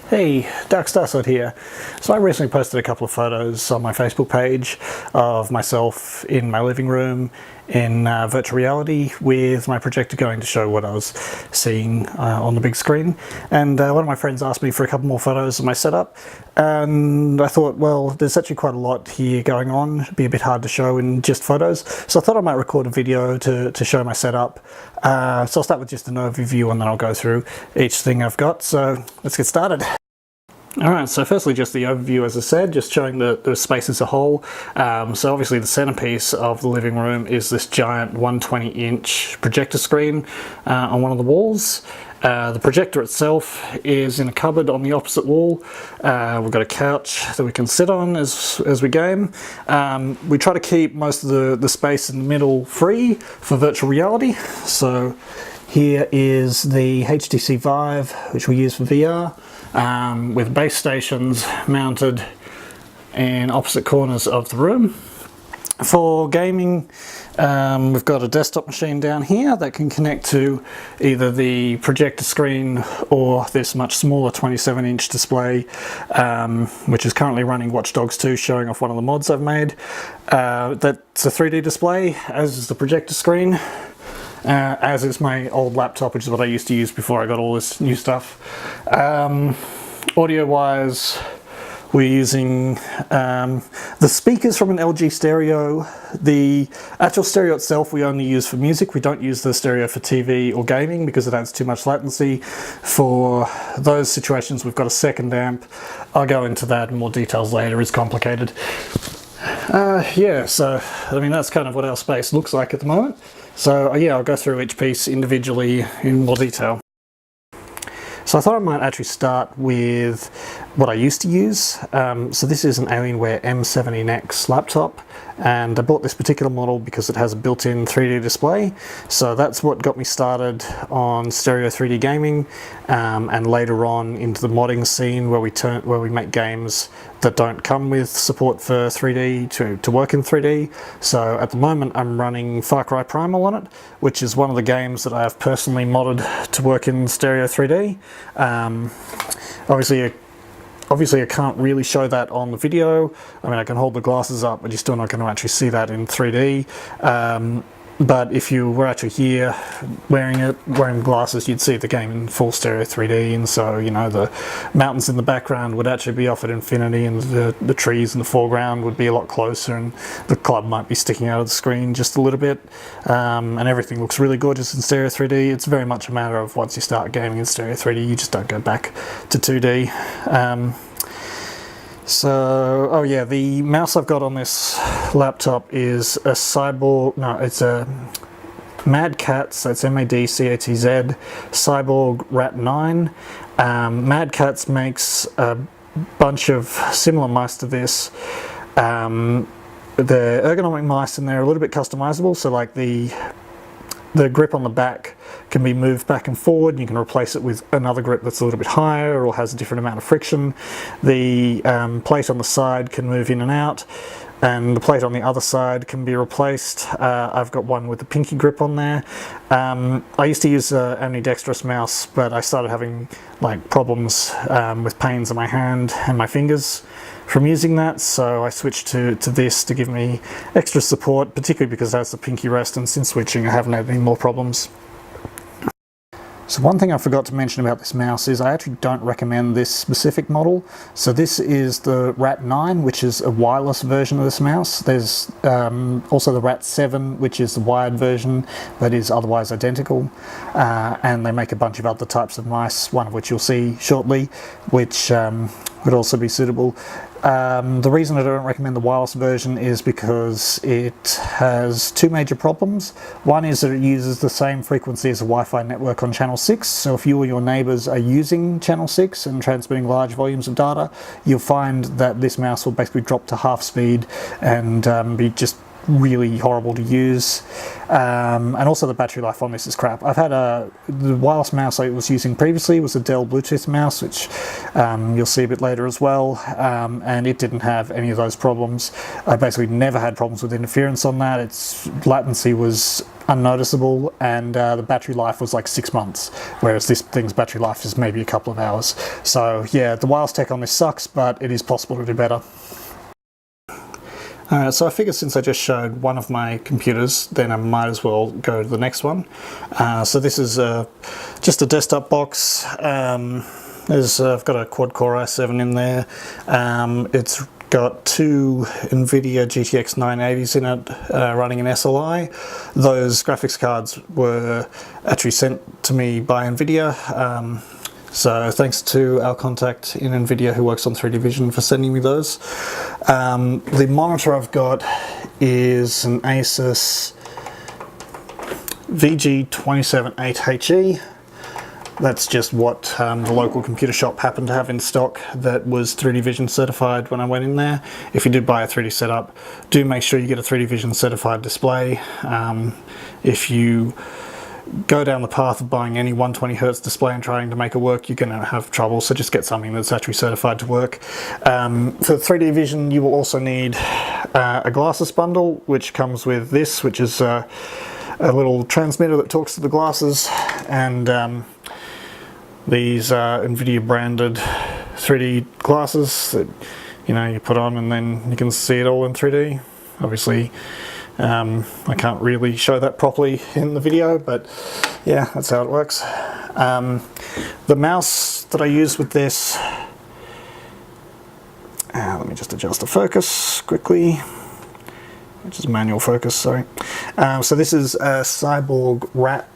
Hey, DarkStarSword's here. So I recently posted a couple of photos on my Facebook page of myself in my living room in virtual reality with my projector going to show what I was seeing on the big screen. And one of my friends asked me for a couple more photos of my setup, and I thought, well, there's actually quite a lot here going on. It'd be a bit hard to show in just photos, so I thought I might record a video to show my setup. So I'll start with just an overview and then I'll go through each thing I've got. So let's get started. Alright, so firstly just the overview, as I said, just showing the space as a whole. So obviously the centerpiece of the living room is this giant 120-inch projector screen on one of the walls. The projector itself is in a cupboard on the opposite wall. We've got a couch that we can sit on as we game. We try to keep most of the space in the middle free for virtual reality. So here is the HTC Vive, which we use for VR. With base stations mounted in opposite corners of the room. For gaming, we've got a desktop machine down here that can connect to either the projector screen or this much smaller 27-inch display, which is currently running Watch Dogs 2, showing off one of the mods I've made. That's a 3D display, as is the projector screen. As is my old laptop, which is what I used to use before I got all this new stuff. Audio wise, we're using the speakers from an LG stereo. The actual stereo itself we only use for music. We don't use the stereo for TV or gaming because it adds too much latency. For those situations we've got a second amp. I'll go into that in more details later, it's complicated. Yeah, so I mean that's kind of what our space looks like at the moment. So yeah, I'll go through each piece individually in more detail. So I thought I might actually start with what I used to use. So this is an Alienware M70X laptop, and I bought this particular model because it has a built-in 3D display. So that's what got me started on stereo 3D gaming, and later on into the modding scene where we make games that don't come with support for 3D to work in 3D. So at the moment I'm running Far Cry Primal on it, which is one of the games that I have personally modded to work in stereo 3D. Obviously I can't really show that on the video. I mean, I can hold the glasses up, but you're still not going to actually see that in 3D. But if you were actually here wearing glasses, you'd see the game in full stereo 3D, and so, you know, the mountains in the background would actually be off at infinity, and the trees in the foreground would be a lot closer, and the club might be sticking out of the screen just a little bit, and everything looks really gorgeous in stereo 3D. It's very much a matter of once you start gaming in stereo 3D, you just don't go back to 2D. So, oh yeah, the mouse I've got on this laptop is a it's a Mad Catz, so it's MADCATZ Cyborg Rat 9. Mad Catz makes a bunch of similar mice to this. The ergonomic mice in there are a little bit customizable, so like the grip on the back can be moved back and forward, and you can replace it with another grip that's a little bit higher or has a different amount of friction. The plate on the side can move in and out, and the plate on the other side can be replaced. I've got one with the pinky grip on there. I used to use an ambidextrous mouse, but I started having like problems with pains in my hand and my fingers from using that, so I switched to this to give me extra support, particularly because it has the pinky rest, and since switching I haven't had any more problems. So one thing I forgot to mention about this mouse is I actually don't recommend this specific model. So this is the Rat 9, which is a wireless version of this mouse. There's also the Rat 7, which is the wired version that is otherwise identical. And they make a bunch of other types of mice, one of which you'll see shortly, which would also be suitable. The reason I don't recommend the wireless version is because it has two major problems. One is that it uses the same frequency as a Wi-Fi network on channel 6, so if you or your neighbours are using channel 6 and transmitting large volumes of data, you'll find that this mouse will basically drop to half speed and be just really horrible to use. And also the battery life on this is crap. I've had the wireless mouse I was using previously was a Dell Bluetooth mouse, which you'll see a bit later as well, and it didn't have any of those problems. I basically never had problems with interference on that. Its latency was unnoticeable, and the battery life was like 6 months, whereas this thing's battery life is maybe a couple of hours. So yeah, the wireless tech on this sucks, but it is possible to do better. So I figured since I just showed one of my computers, then I might as well go to the next one. So this is just a desktop box. I've got a quad-core i7 in there. It's got 2 NVIDIA GTX 980s in it, running an SLI. Those graphics cards were actually sent to me by NVIDIA. So thanks to our contact in NVIDIA who works on 3D Vision for sending me those. The monitor I've got is an Asus VG278HE. That's just what the local computer shop happened to have in stock that was 3D Vision certified when I went in there. If you did buy a 3D setup, do make sure you get a 3D Vision certified display. If you go down the path of buying any 120Hz display and trying to make it work, you're going to have trouble, so just get something that's actually certified to work. For 3D Vision, you will also need a glasses bundle, which comes with this, which is a little transmitter that talks to the glasses, and these are NVIDIA branded 3D glasses that you put on and then you can see it all in 3D. Obviously I can't really show that properly in the video, but yeah, that's how it works. The mouse that I use with this, let me just adjust the focus quickly, which is manual focus, sorry. So this is a Cyborg Rat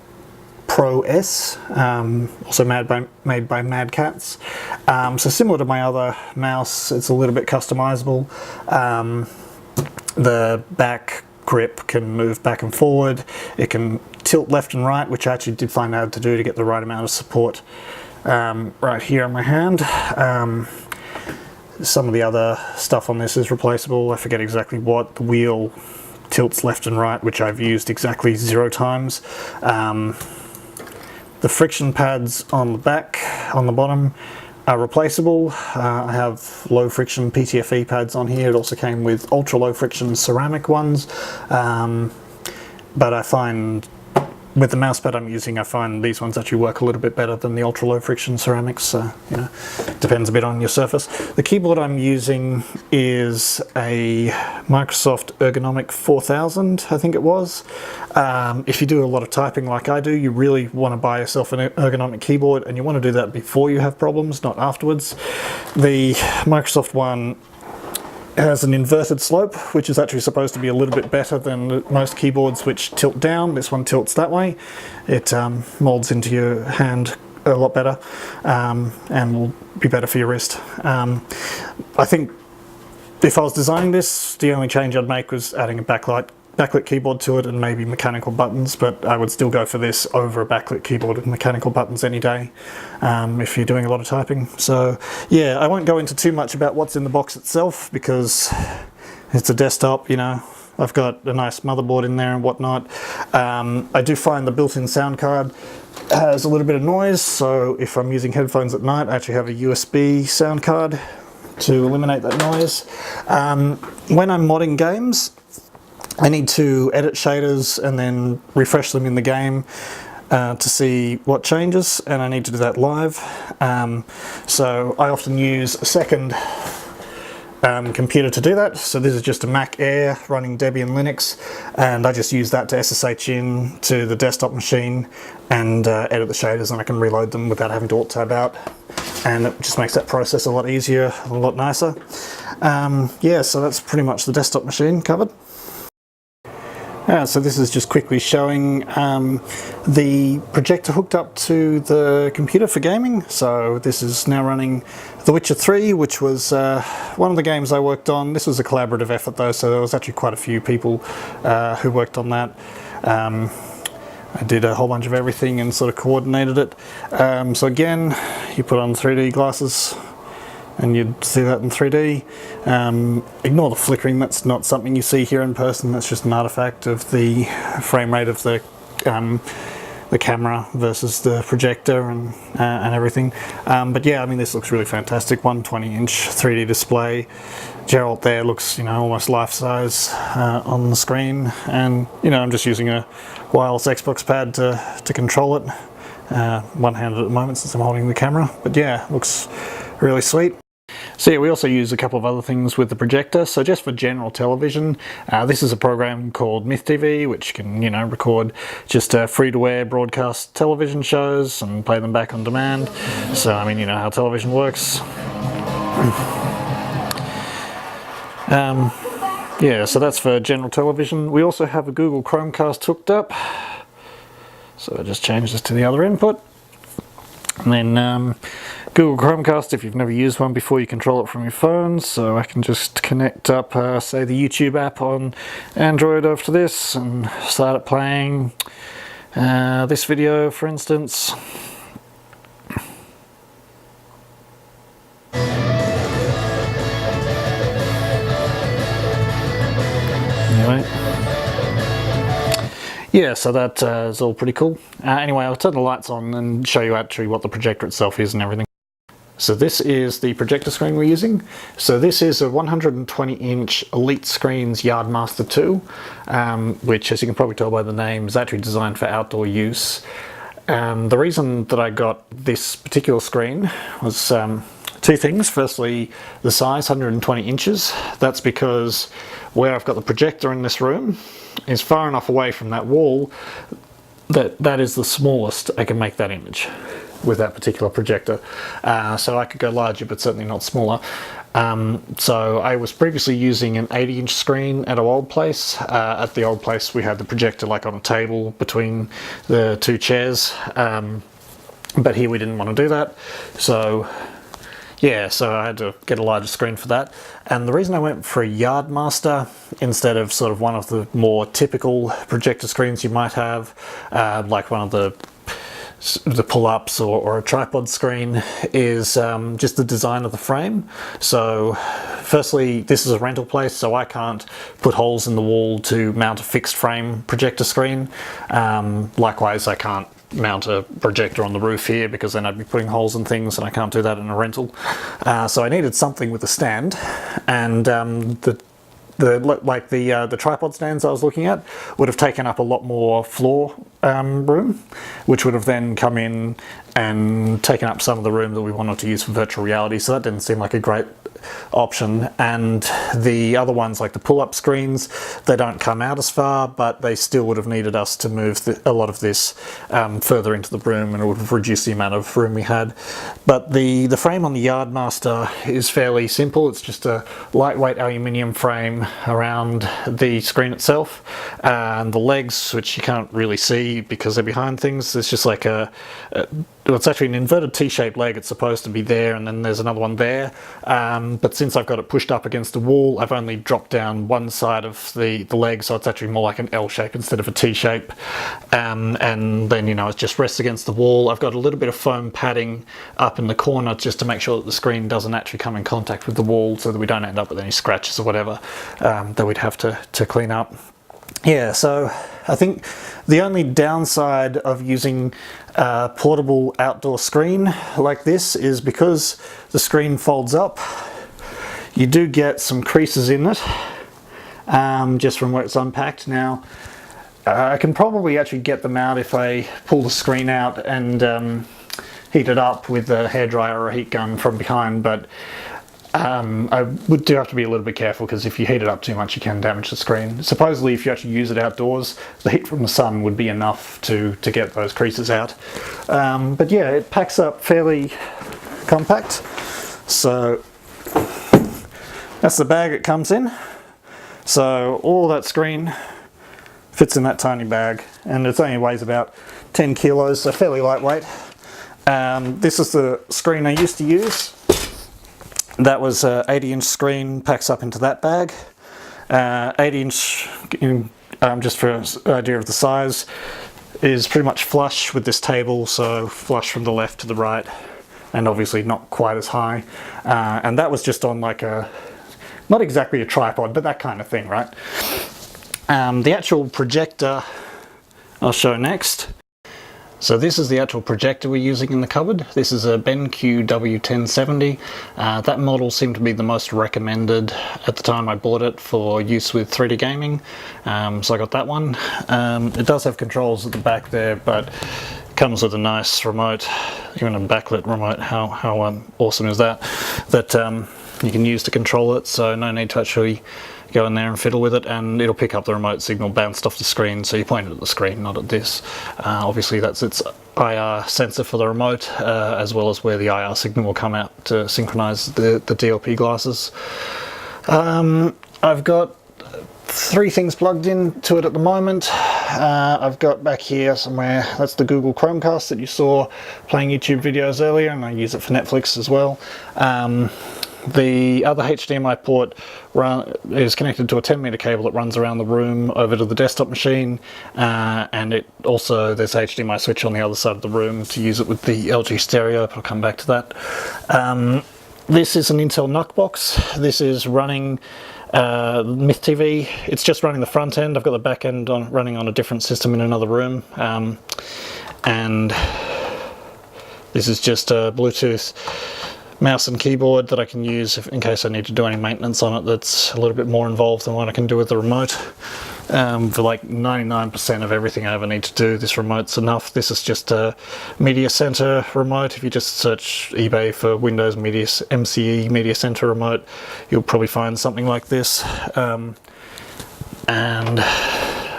Pro S, also made by Mad Cats. So similar to my other mouse, it's a little bit customizable. The back grip can move back and forward. It can tilt left and right, which I actually did find out to do to get the right amount of support right here on my hand. Some of the other stuff on this is replaceable. I forget exactly what. The wheel tilts left and right, which I've used exactly 0 times. The friction pads on the back, on the bottom, are replaceable. I have low friction PTFE pads on here. It also came with ultra low friction ceramic ones, but I find with the mouse pad I'm using, I find these ones actually work a little bit better than the ultra low friction ceramics. So depends a bit on your surface. The keyboard I'm using is a Microsoft Ergonomic 4000, I think it was. If you do a lot of typing like I do, you really want to buy yourself an ergonomic keyboard, and you want to do that before you have problems, not afterwards. The Microsoft one has an inverted slope, which is actually supposed to be a little bit better than most keyboards which tilt down. This one tilts that way. It molds into your hand a lot better, and will be better for your wrist. I think if I was designing this, the only change I'd make was adding a backlit keyboard to it and maybe mechanical buttons, but I would still go for this over a backlit keyboard with mechanical buttons any day if you're doing a lot of typing. So yeah, I won't go into too much about what's in the box itself because it's a desktop, I've got a nice motherboard in there and whatnot. I do find the built-in sound card has a little bit of noise, so if I'm using headphones at night, I actually have a USB sound card to eliminate that noise. When I'm modding games, I need to edit shaders and then refresh them in the game to see what changes, and I need to do that live. So I often use a second computer to do that. So this is just a Mac Air running Debian Linux, and I just use that to SSH in to the desktop machine and edit the shaders, and I can reload them without having to alt-tab out, and it just makes that process a lot easier, a lot nicer. Yeah, so that's pretty much the desktop machine covered. So this is just quickly showing the projector hooked up to the computer for gaming. So this is now running The Witcher 3, which was one of the games I worked on. This was a collaborative effort though, so there was actually quite a few people who worked on that. I did a whole bunch of everything and sort of coordinated it. So again, you put on 3D glasses and you'd see that in 3D. Ignore the flickering, that's not something you see here in person, that's just an artifact of the frame rate of the the camera versus the projector and everything. But yeah, I mean, this looks really fantastic. 120-inch 3D display. Geralt there looks, you know, almost life-size on the screen, and you know, I'm just using a wireless Xbox pad to control it, one-handed at the moment since I'm holding the camera. But yeah, looks really sweet. So yeah, we also use a couple of other things with the projector. So just for general television, this is a program called MythTV, which can, you know, record just free-to-air broadcast television shows and play them back on demand. So I mean, you know how television works. Yeah, so that's for general television. We also have a Google Chromecast hooked up. So I just change this to the other input. And then Google Chromecast, if you've never used one before, you control it from your phone. So I can just connect up, say, the YouTube app on Android over to this and start it playing this video, for instance. Anyway. Yeah, so that is all pretty cool. Anyway, I'll turn the lights on and show you actually what the projector itself is and everything. So this is the projector screen we're using. So this is a 120-inch Elite Screens Yardmaster 2, which, as you can probably tell by the name, is actually designed for outdoor use. The reason that I got this particular screen was two things. Firstly, the size, 120 inches. That's because where I've got the projector in this room is far enough away from that wall that is the smallest I can make that image with that particular projector. So I could go larger, but certainly not smaller. So I was previously using an 80-inch screen at our old place. At the old place we had the projector like on a table between the two chairs, but here we didn't want to do that. So yeah, so I had to get a larger screen for that. And the reason I went for a Yardmaster instead of sort of one of the more typical projector screens you might have, like one of the pull-ups or a tripod screen, is just the design of the frame. So firstly, this is a rental place, so I can't put holes in the wall to mount a fixed frame projector screen. Likewise, I can't mount a projector on the roof here because then I'd be putting holes in things, and I can't do that in a rental. So I needed something with a stand, and the tripod stands I was looking at would have taken up a lot more floor room, which would have then come in and taken up some of the room that we wanted to use for virtual reality, so that didn't seem like a great option. And the other ones, like the pull-up screens, they don't come out as far, but they still would have needed us to move a lot of this further into the room, and it would have reduced the amount of room we had. But the frame on the Yardmaster is fairly simple. It's just a lightweight aluminium frame around the screen itself, and the legs, which you can't really see because they're behind things, it's just like well, it's actually an inverted T-shaped leg. It's supposed to be there, and then there's another one there. But since I've got it pushed up against the wall, I've only dropped down one side of the leg, so it's actually more like an L shape instead of a T shape. And then, you know, it just rests against the wall. I've got a little bit of foam padding up in the corner just to make sure that the screen doesn't actually come in contact with the wall, so that we don't end up with any scratches or whatever that we'd have to clean up. Yeah, so I think the only downside of using a portable outdoor screen like this is because the screen folds up, you do get some creases in it, just from where it's unpacked. Now, I can probably actually get them out if I pull the screen out and heat it up with a hairdryer or a heat gun from behind, but I would do have to be a little bit careful, because if you heat it up too much you can damage the screen. Supposedly if you actually use it outdoors, the heat from the sun would be enough to get those creases out. But yeah, it packs up fairly compact. So that's the bag it comes in. So all that screen fits in that tiny bag, and it only weighs about 10 kilos, so fairly lightweight. This is the screen I used to use. That was an 80-inch screen, packs up into that bag. 80-inch, just for an idea of the size, is pretty much flush with this table, so flush from the left to the right, and obviously not quite as high. And that was just on like not exactly a tripod, but that kind of thing, right? The actual projector I'll show next. So this is the actual projector we're using in the cupboard. This is a BenQ W1070. That model seemed to be the most recommended at the time I bought it for use with 3D gaming, so I got that one. It does have controls at the back there, but it comes with a nice remote, even a backlit remote. How awesome is that? That you can use to control it, so no need to actually go in there and fiddle with it, and it'll pick up the remote signal bounced off the screen, so you point it at the screen, not at this. Obviously that's its IR sensor for the remote, as well as where the IR signal will come out to synchronize the DLP glasses. I've got 3 things plugged into it at the moment. I've got back here somewhere, that's the Google Chromecast that you saw playing YouTube videos earlier, and I use it for Netflix as well. The other HDMI port is connected to a 10-meter cable that runs around the room over to the desktop machine, and there's a HDMI switch on the other side of the room to use it with the LG stereo, but I'll come back to that. This is an Intel NUC box. This is running Myth TV. It's just running the front end. I've got the back end running on a different system in another room, and this is just a Bluetooth mouse and keyboard that I can use in case I need to do any maintenance on it that's a little bit more involved than what I can do with the remote. For like 99% of everything I ever need to do, this remote's enough. This is just a Media Center remote. If you just search eBay for Windows MCE Media Center remote, you'll probably find something like this. And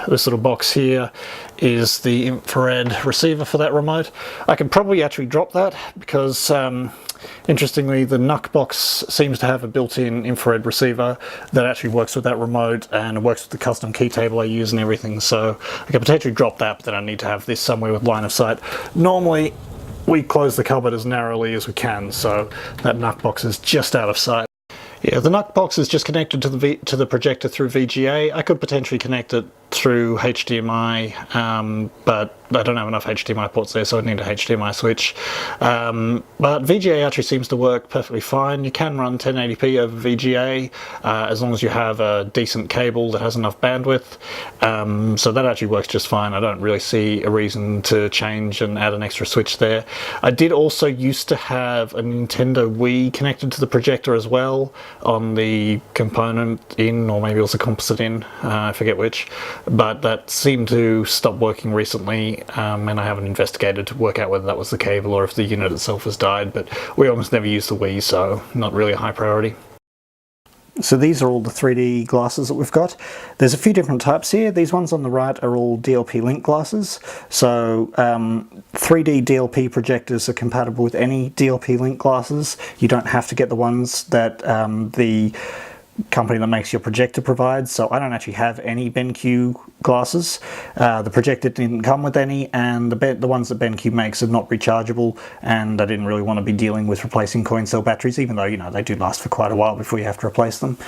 this little box here is the infrared receiver for that remote. I could probably actually drop that because interestingly, the NUC box seems to have a built-in infrared receiver that actually works with that remote, and it works with the custom key table I use and everything, so I could potentially drop that, but then I need to have this somewhere with line of sight. Normally, we close the cupboard as narrowly as we can, so that NUC box is just out of sight. Yeah, the NUC box is just connected to the projector through VGA. I could potentially connect it through HDMI, but I don't have enough HDMI ports there, so I need a HDMI switch. But VGA actually seems to work perfectly fine. You can run 1080p over VGA as long as you have a decent cable that has enough bandwidth. So that actually works just fine. I don't really see a reason to change and add an extra switch there. I did also used to have a Nintendo Wii connected to the projector as well on the component in, or maybe it was a composite in, I forget which. But that seemed to stop working recently, and I haven't investigated to work out whether that was the cable or if the unit itself has died, but we almost never use the Wii, so not really a high priority. So these are all the 3D glasses that we've got. There's a few different types here. These ones on the right are all DLP Link glasses. So 3D DLP projectors are compatible with any DLP Link glasses. You don't have to get the ones that the company that makes your projector provides. So I don't actually have any BenQ glasses. The projector didn't come with any, and the ones that BenQ makes are not rechargeable, and I didn't really want to be dealing with replacing coin cell batteries, even though, you know, they do last for quite a while before you have to replace them.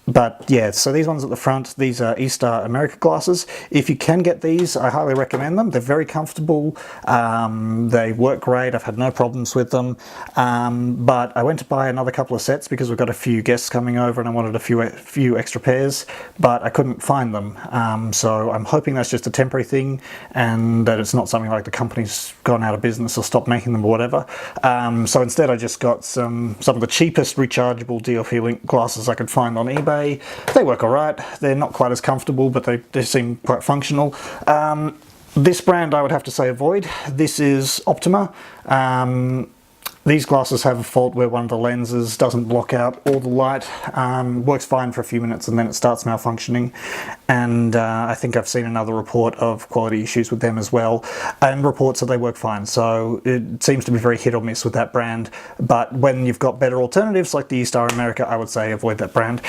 But yeah, so these ones at the front, these are E-Star America glasses. If you can get these, I highly recommend them. They're very comfortable. They work great. I've had no problems with them. But I went to buy another couple of sets because we've got a few guests coming over and I wanted a few extra pairs, but I couldn't find them. So I'm hoping that's just a temporary thing and that it's not something like the company's gone out of business or stopped making them or whatever. So instead I just got some of the cheapest rechargeable DLP Link glasses I could find on eBay. They work alright. They're not quite as comfortable, but they seem quite functional. This brand I would have to say avoid. This is Optima. These glasses have a fault where one of the lenses doesn't block out all the light. Works fine for a few minutes and then it starts malfunctioning. And I think I've seen another report of quality issues with them as well, and reports that they work fine. So it seems to be very hit or miss with that brand. But when you've got better alternatives like the E-Star America, I would say avoid that brand.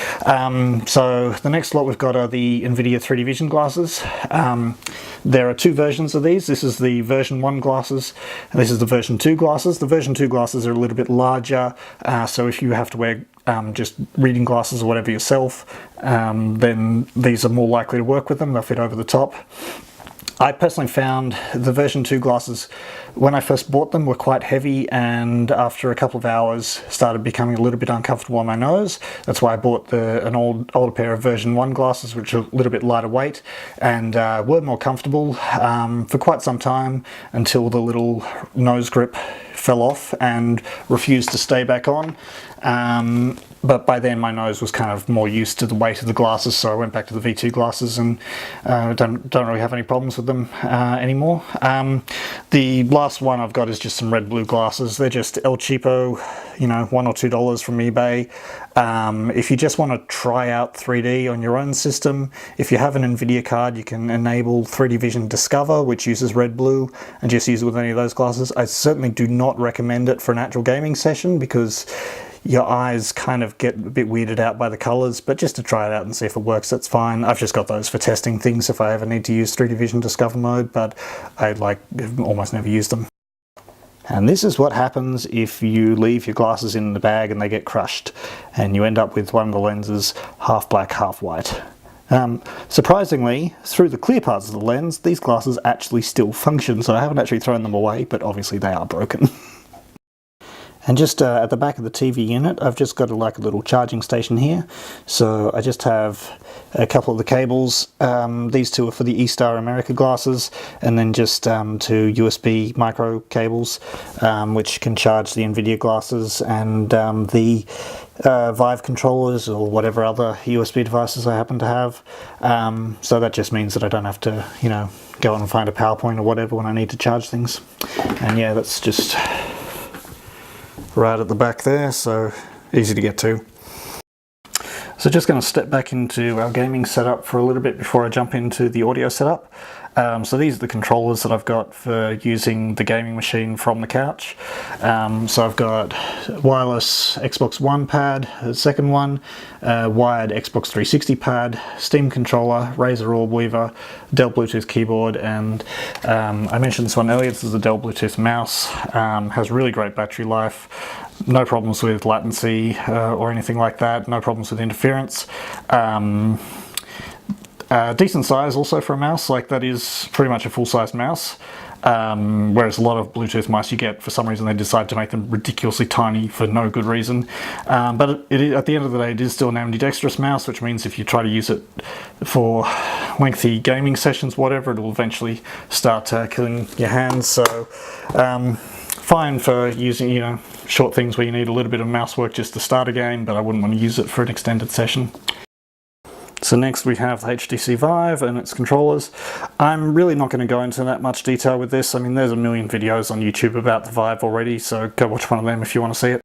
So the next lot we've got are the NVIDIA 3D Vision glasses. There are 2 versions of these. This is the version 1 glasses, and this is the version 2 glasses. The version 2 glasses are a little bit larger, so if you have to wear just reading glasses or whatever yourself, then these are more likely to work with them. They'll fit over the top. I personally found the version 2 glasses, when I first bought them, were quite heavy, and after a couple of hours started becoming a little bit uncomfortable on my nose. That's why I bought an older pair of version 1 glasses, which are a little bit lighter weight and were more comfortable for quite some time, until the little nose grip fell off and refused to stay back on. But by then my nose was kind of more used to the weight of the glasses, so I went back to the V2 glasses and don't really have any problems with them anymore. The last one I've got is just some red blue glasses. They're just El Cheapo, you know, $1 or $2 from eBay. If you just want to try out 3D on your own system, if you have an NVIDIA card, you can enable 3D Vision Discover, which uses red blue, and just use it with any of those glasses. I certainly do not recommend it for an actual gaming session, because your eyes kind of get a bit weirded out by the colors, but just to try it out and see if it works, that's fine. I've just got those for testing things if I ever need to use 3D Vision Discover mode, but I almost never use them. And this is what happens if you leave your glasses in the bag and they get crushed, and you end up with one of the lenses half black, half white. Surprisingly, through the clear parts of the lens, these glasses actually still function, so I haven't actually thrown them away, but obviously they are broken. And just at the back of the TV unit, I've just got a little charging station here. So I just have a couple of the cables. These two are for the E-Star America glasses, and then just two USB micro cables, which can charge the NVIDIA glasses and the Vive controllers or whatever other USB devices I happen to have. So that just means that I don't have to, you know, go on and find a PowerPoint or whatever when I need to charge things. And yeah, that's just right at the back there, so easy to get to. So just going to step back into our gaming setup for a little bit before I jump into the audio setup. So these are the controllers that I've got for using the gaming machine from the couch. So I've got wireless Xbox One pad, the second one, wired Xbox 360 pad, Steam controller, Razer Orb Weaver, Dell Bluetooth keyboard, and I mentioned this one earlier, this is a Dell Bluetooth mouse. Has really great battery life. No problems with latency or anything like that, no problems with interference. Decent size also for a mouse, like that is pretty much a full-size mouse. Whereas a lot of Bluetooth mice you get, for some reason they decide to make them ridiculously tiny for no good reason. But at the end of the day, it is still an ambidextrous mouse, which means if you try to use it for lengthy gaming sessions, whatever, it will eventually start killing your hands. So fine for using, you know, short things where you need a little bit of mouse work just to start a game, but I wouldn't want to use it for an extended session. So next we have the HTC Vive and its controllers. I'm really not going to go into that much detail with this. I mean, there's a million videos on YouTube about the Vive already, so go watch one of them if you want to see it.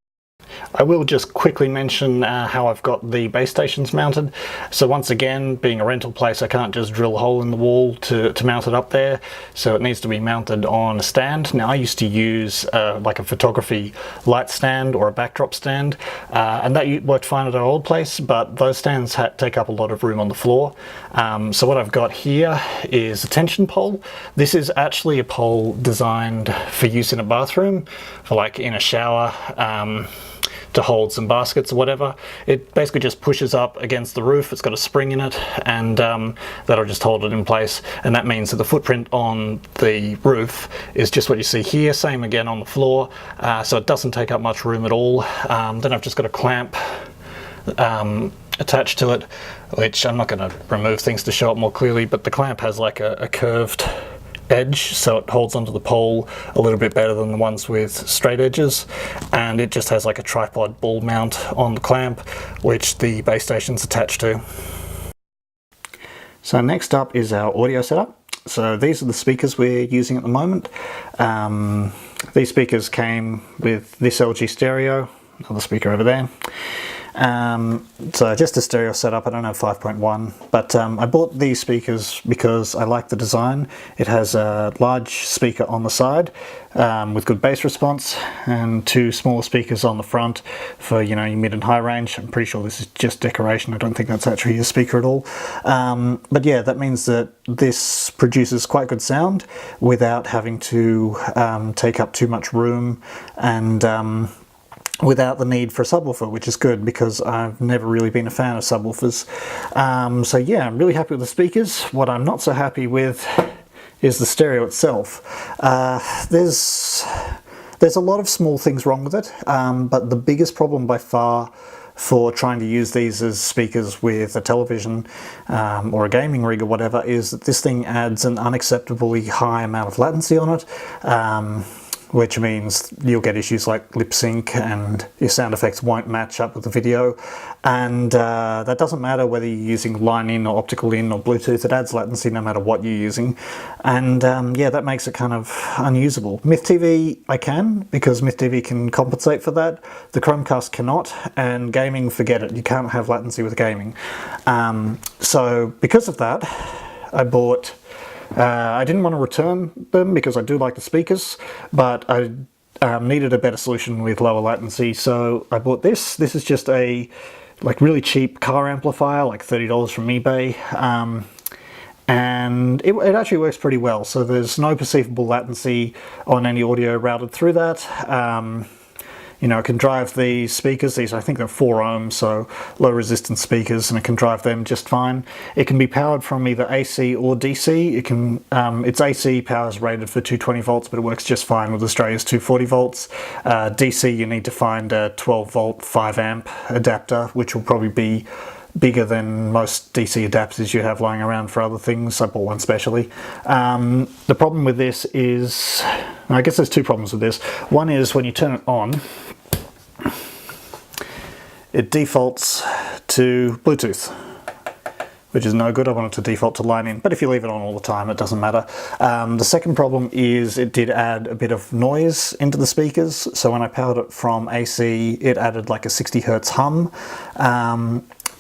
I will just quickly mention how I've got the base stations mounted. So once again, being a rental place, I can't just drill a hole in the wall to mount it up there. So it needs to be mounted on a stand. Now I used to use like a photography light stand or a backdrop stand, and that worked fine at our old place, but those stands take up a lot of room on the floor. So what I've got here is a tension pole. This is actually a pole designed for use in a bathroom, for like in a shower, to hold some baskets or whatever. It basically just pushes up against the roof. It's got a spring in it, and that'll just hold it in place. And that means that the footprint on the roof is just what you see here, same again on the floor. So it doesn't take up much room at all. Then I've just got a clamp attached to it, which I'm not going to remove things to show it more clearly, but the clamp has like a curved edge, so it holds onto the pole a little bit better than the ones with straight edges, and it just has like a tripod ball mount on the clamp, which the base station's attached to. So next up is our audio setup. So these are the speakers we're using at the moment. These speakers came with this LG stereo, another speaker over there. So just a stereo setup. I don't have 5.1, but I bought these speakers because I like the design. It has a large speaker on the side with good bass response, and two smaller speakers on the front for, you know, your mid and high range. I'm pretty sure this is just decoration. I don't think that's actually a speaker at all. But yeah, that means that this produces quite good sound without having to take up too much room, and without the need for a subwoofer, which is good because I've never really been a fan of subwoofers. So yeah, I'm really happy with the speakers. What I'm not so happy with is the stereo itself. There's a lot of small things wrong with it, but the biggest problem by far for trying to use these as speakers with a television or a gaming rig or whatever is that this thing adds an unacceptably high amount of latency on it, which means you'll get issues like lip sync and your sound effects won't match up with the video. And that doesn't matter whether you're using line in or optical in or Bluetooth, it adds latency no matter what you're using. And yeah, that makes it kind of unusable. Myth TV I can, because Myth TV can compensate for that. The Chromecast cannot, and gaming, forget it. You can't have latency with gaming. So because of that, I bought... I didn't want to return them because I do like the speakers, but I needed a better solution with lower latency, so I bought this. This is just a really cheap car amplifier, like $30 from eBay, and it actually works pretty well. So there's no perceivable latency on any audio routed through that. You know, it can drive the speakers. These, I think they're 4 ohms, so low resistance speakers, and it can drive them just fine. It can be powered from either AC or DC. It can, its AC power is rated for 220 volts, but it works just fine with Australia's 240 volts. DC, you need to find a 12 volt 5 amp adapter, which will probably be bigger than most DC adapters you have lying around for other things. I bought one specially. The problem with this is, I guess there's 2 problems with this. One is when you turn it on, it defaults to Bluetooth, which is no good. I want it to default to line in, but if you leave it on all the time, it doesn't matter. The second problem is it did add a bit of noise into the speakers. So when I powered it from AC, it added like a 60 hertz hum.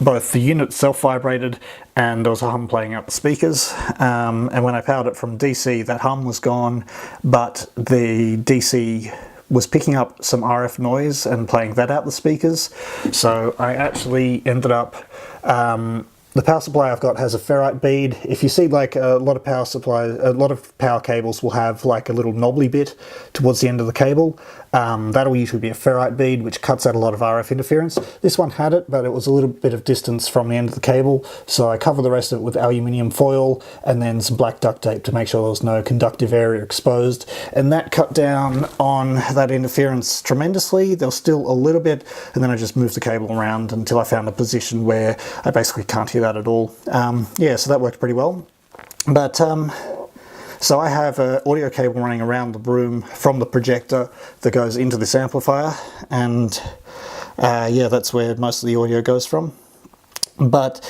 Both the unit itself vibrated and there was a hum playing out the speakers. And when I powered it from DC, that hum was gone, but the DC was picking up some RF noise and playing that out the speakers. So I actually ended up, the power supply I've got has a ferrite bead. If you see like a lot of power supplies, a lot of power cables will have like a little knobbly bit towards the end of the cable. That'll usually be a ferrite bead, which cuts out a lot of RF interference. This one had it, but it was a little bit of distance from the end of the cable, so I covered the rest of it with aluminium foil and then some black duct tape to make sure there was no conductive area exposed, and that cut down on that interference tremendously. There was still a little bit, and then I just moved the cable around until I found a position where I basically can't hear that at all. Yeah, so that worked pretty well. But so I have an audio cable running around the room from the projector that goes into this amplifier, and yeah, that's where most of the audio goes from. But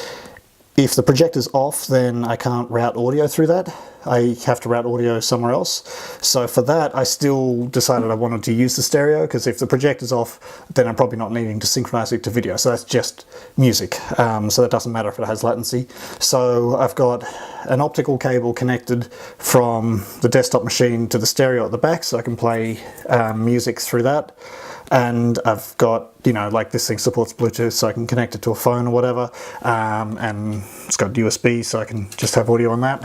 if the projector's off, then I can't route audio through that. I have to route audio somewhere else. So for that, I still decided I wanted to use the stereo, because if the projector's off, then I'm probably not needing to synchronize it to video. So that's just music. So that doesn't matter if it has latency. So I've got an optical cable connected from the desktop machine to the stereo at the back, so I can play music through that. And I've got, you know, like this thing supports Bluetooth, so I can connect it to a phone or whatever, and it's got USB, so I can just have audio on that.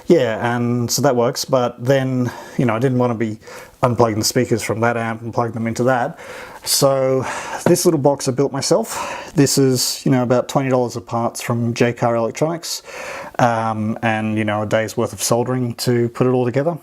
Yeah, and so that works, but then, you know, I didn't want to be unplugging the speakers from that amp and plugging them into that. So this little box I built myself. This is, you know, about $20 of parts from JCar Electronics, and, you know, a day's worth of soldering to put it all together.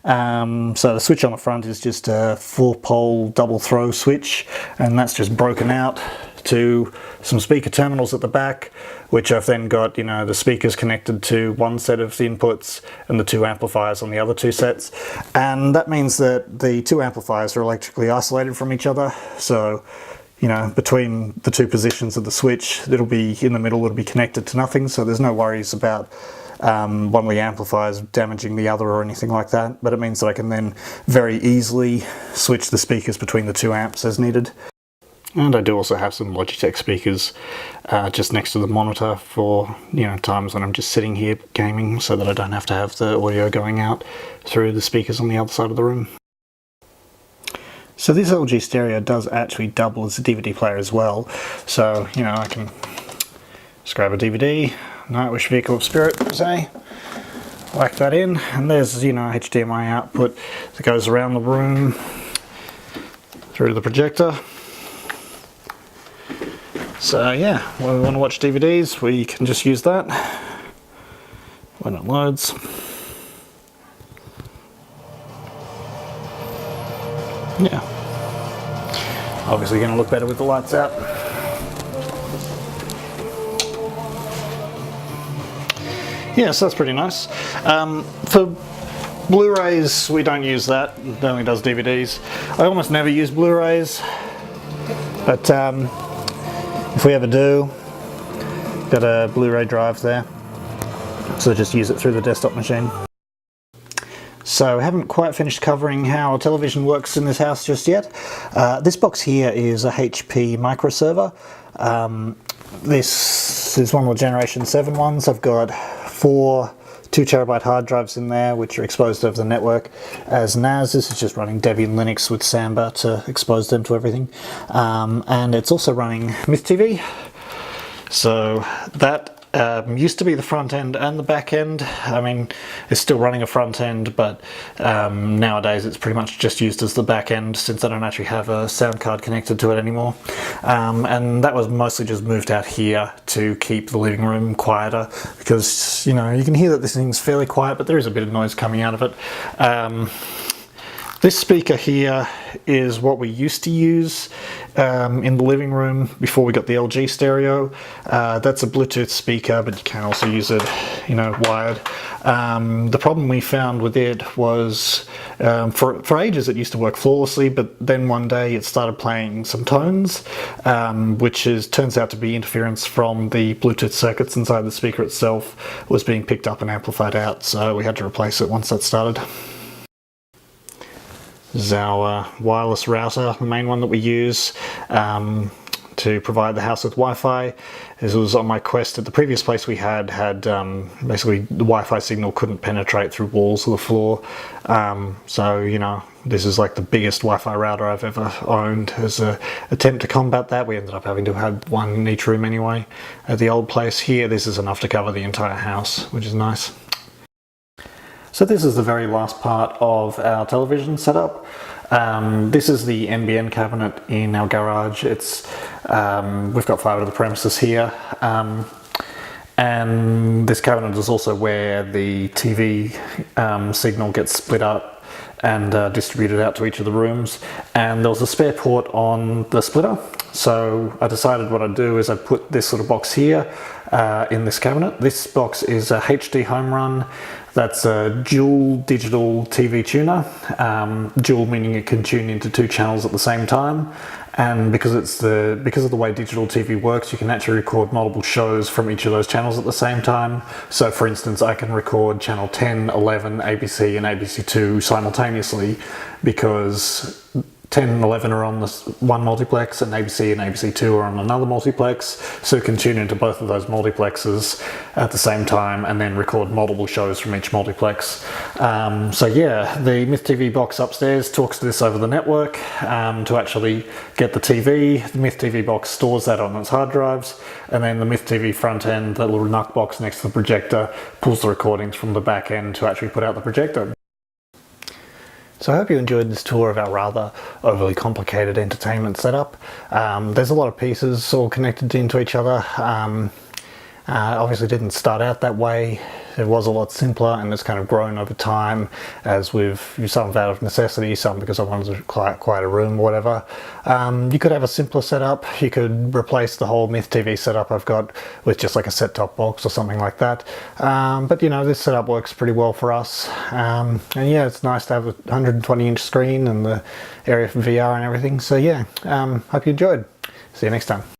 So the switch on the front is just a 4-pole double throw switch, and that's just broken out to some speaker terminals at the back, which I've then got, you know, the speakers connected to one set of the inputs and the 2 amplifiers on the other 2 sets. And that means that the 2 amplifiers are electrically isolated from each other. So, you know, between the 2 positions of the switch, it'll be in the middle, it'll be connected to nothing. So there's no worries about one of the amplifiers damaging the other or anything like that. But it means that I can then very easily switch the speakers between the 2 amps as needed. And I do also have some Logitech speakers just next to the monitor for, you know, times when I'm just sitting here gaming, so that I don't have to have the audio going out through the speakers on the other side of the room. So this LG stereo does actually double as a DVD player as well. So, you know, I can just grab a DVD, Nightwish Vehicle of Spirit, say, whack that in, and there's, you know, HDMI output that goes around the room through to the projector. So yeah, when we want to watch DVDs, we can just use that when it loads. Yeah. Obviously going to look better with the lights out. Yeah, so that's pretty nice. For Blu-rays, we don't use that. It only does DVDs. I almost never use Blu-rays, but if we ever do, got a Blu-ray drive there, so just use it through the desktop machine. So I haven't quite finished covering how television works in this house just yet. This box here is a HP micro server. This is one of the Generation 7 ones. I've got 4 2TB hard drives in there, which are exposed over the network as NAS. This is just running Debian Linux with Samba to expose them to everything. And it's also running MythTV. So that used to be the front end and the back end. I mean, it's still running a front end, but nowadays it's pretty much just used as the back end since I don't actually have a sound card connected to it anymore. And that was mostly just moved out here to keep the living room quieter, because, you know, you can hear that this thing's fairly quiet, but there is a bit of noise coming out of it. This speaker here is what we used to use in the living room before we got the LG stereo. That's a Bluetooth speaker, but you can also use it, you know, wired. The problem we found with it was for ages it used to work flawlessly, but then one day it started playing some tones, which turns out to be interference from the Bluetooth circuits inside the speaker itself was being picked up and amplified out, so we had to replace it once that started. This is our wireless router, the main one that we use to provide the house with Wi-Fi. This was on my Quest. At the previous place we had basically the Wi-Fi signal couldn't penetrate through walls or the floor. So, you know, this is like the biggest Wi-Fi router I've ever owned. As an attempt to combat that, we ended up having to have one in each room anyway. At the old place here, this is enough to cover the entire house, which is nice. So this is the very last part of our television setup. This is the NBN cabinet in our garage. It's we've got fibre to the premises here, and this cabinet is also where the TV signal gets split up and distributed out to each of the rooms. And there was a spare port on the splitter, so I decided what I'd do is I'd put this little box here in this cabinet. This box is a HD Home Run. That's a dual digital TV tuner. Dual meaning it can tune into 2 channels at the same time, and because of the way digital TV works, you can actually record multiple shows from each of those channels at the same time. So for instance, I can record channel 10, 11, ABC and ABC2 simultaneously, because 10 and 11 are on this one multiplex, and ABC2 are on another multiplex, so you can tune into both of those multiplexes at the same time and then record multiple shows from each multiplex. So yeah, the MythTV box upstairs talks to this over the network to actually get the TV. The MythTV box stores that on its hard drives, and then the MythTV front end, that little NUC box next to the projector, pulls the recordings from the back end to actually put out the projector. So I hope you enjoyed this tour of our rather overly complicated entertainment setup. There's a lot of pieces all connected into each other. Obviously didn't start out that way. It was a lot simpler, and it's kind of grown over time as we've used some out of necessity, some because I wanted to quiet a room or whatever. You could have a simpler setup. You could replace the whole MythTV setup I've got with just like a set-top box or something like that. But you know, this setup works pretty well for us. And yeah, it's nice to have a 120-inch screen and the area for VR and everything. So yeah, hope you enjoyed. See you next time.